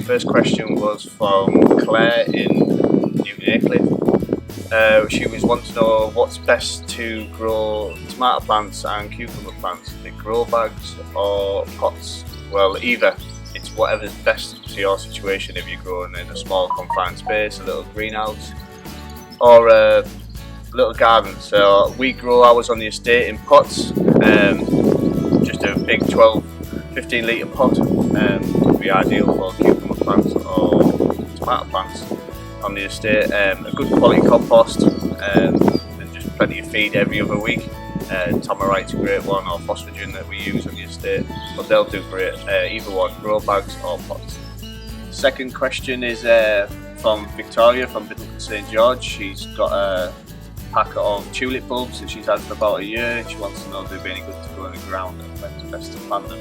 first question was from Claire in Newton Aycliffe. She was wanting to know what's best to grow tomato plants and cucumber plants, in grow bags or pots. Well, either. It's whatever's best for your situation. If you're growing in a small confined space, a little greenhouse, or a little garden. So we grow ours on the estate in pots, just a big 12-15 litre pot would be ideal for cucumber plants or tomato plants on the estate. A good quality compost and just plenty of feed every other week. Tamarite's a great one, or phosphagen that we use on the estate, but they'll do great, either one, grow bags or pots. Second question is from Victoria from Middleton St George. She's got a packet of tulip bulbs that she's had for about a year, and she wants to know if they'd be any good to grow in the ground and when's best to plant them.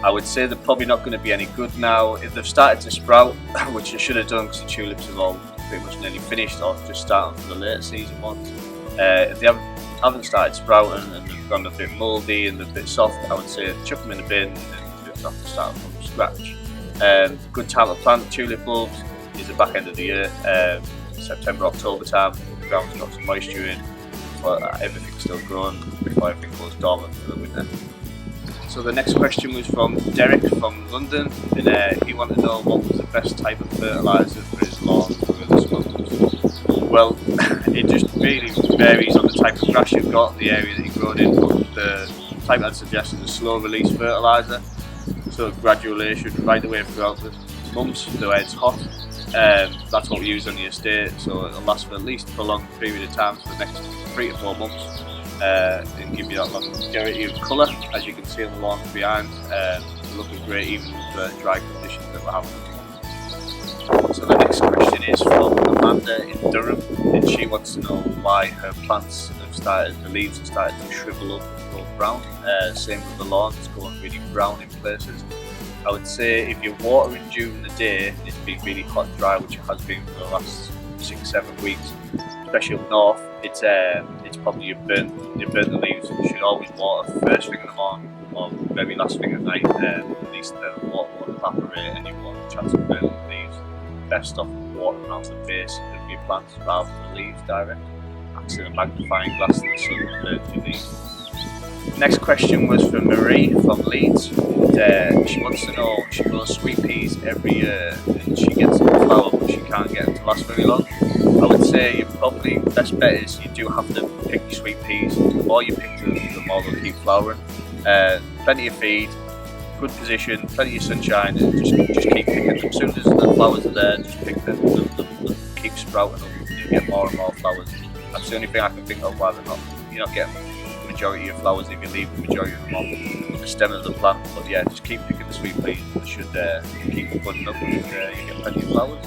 I would say they're probably not going to be any good now. If they've started to sprout, which they should have done because the tulips have all pretty much nearly finished or just starting for the later season ones. If they haven't started sprouting and they've gone a bit mouldy and they're a bit soft, I would say chuck them in the bin and just have to start from scratch. Good time to plant tulip bulbs is the back end of the year, September, October time. The ground's got some moisture in, but everything's still growing before everything goes dormant for the winter. So the next question was from Derek from London, and he wanted to know what was the best type of fertiliser for his lawn for this month. Well, it just really varies on the type of grass you've got, the area that you grow it in, but the type I'd suggest is a slow release fertiliser, so granulation right the way throughout the months, the way it's hot. That's what we use on the estate, so it'll last for at least a long period of time, for the next 3 to 4 months, and give you that longevity of colour, as you can see on the lawn behind. Looking great even with the dry conditions that we're having at the moment. So the next question is from Amanda in Durham, and she wants to know why her plants have started, the leaves have started to shrivel up and go brown. Same with the lawn, it's going really brown in places. I would say if you're watering during the day and it's been really hot and dry, which it has been for the last 6-7 weeks, especially up north, it's probably you've burnt the leaves. You should always water first thing in the morning or very last thing at night, at least the water won't evaporate and you won't have a chance of burning the leaves. Best off watering around the base of your plants rather than the leaves direct. Acting a magnifying glass in the sun burns your leaves. Next question was from Marie from Leeds. She wants to know, she grows sweet peas every year and she gets them to flower but she can't get them to last very long. I would say you probably, best bet is you do have to pick your sweet peas. The more you pick them, the more they'll keep flowering. Plenty of feed, good position, plenty of sunshine, and just keep picking them. As soon as the flowers are there, just pick them. They'll keep sprouting up and you get more and more flowers. That's the only thing I can think of why you're not getting the majority of flowers if you leave the majority of them on the stem of the plant. But yeah, just keep picking the sweet peas. They should keep budding up and you get plenty of flowers.